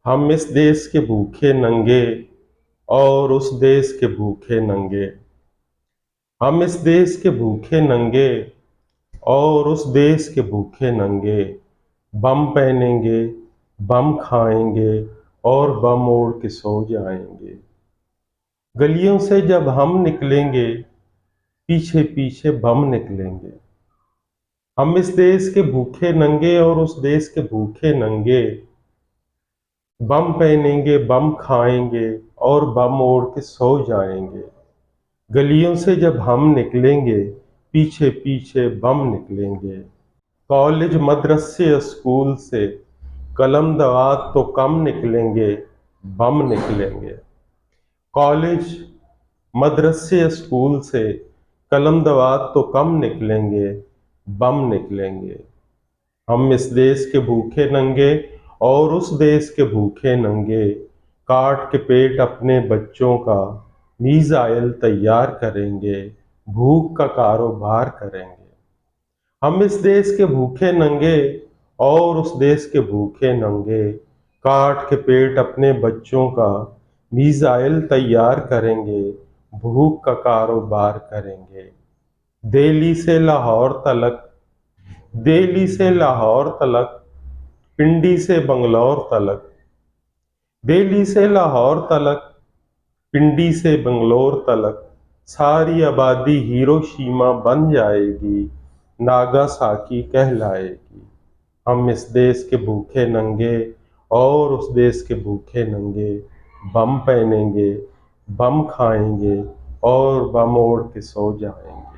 हम इस देश के भूखे नंगे और उस देश के भूखे नंगे। हम इस देश के भूखे नंगे और उस देश के भूखे नंगे। बम पहनेंगे, बम खाएंगे और बम ओढ़ के सो जाएंगे। गलियों से जब हम निकलेंगे, पीछे पीछे बम निकलेंगे। हम इस देश के भूखे नंगे और उस देश के भूखे नंगे। बम पहनेंगे, बम खाएंगे और बम ओढ़ के सो जाएंगे। गलियों से जब हम निकलेंगे, पीछे पीछे बम निकलेंगे। कॉलेज मदरसे स्कूल से कलम दवात तो कम निकलेंगे, बम निकलेंगे। कॉलेज मदरसे स्कूल से कलम दवात तो कम निकलेंगे, बम निकलेंगे। हम इस देश के भूखे नंगे और उस देश के भूखे नंगे। काट के पेट अपने बच्चों का मीज़ाइल तैयार करेंगे, भूख का कारोबार करेंगे। हम इस देश के भूखे नंगे और उस देश के भूखे नंगे। काट के पेट अपने बच्चों का मीज़ाइल तैयार करेंगे, भूख का कारोबार करेंगे। दिल्ली से लाहौर तलक, दिल्ली से लाहौर तलक, पिंडी से बंगलौर तलक। दिल्ली से लाहौर तलक, पिंडी से बंगलौर तलक। सारी आबादी हिरोशिमा बन जाएगी, नागासाकी कहलाएगी। हम इस देश के भूखे नंगे और उस देश के भूखे नंगे। बम पहनेंगे, बम खाएंगे और बम ओढ़ के सो जाएंगे।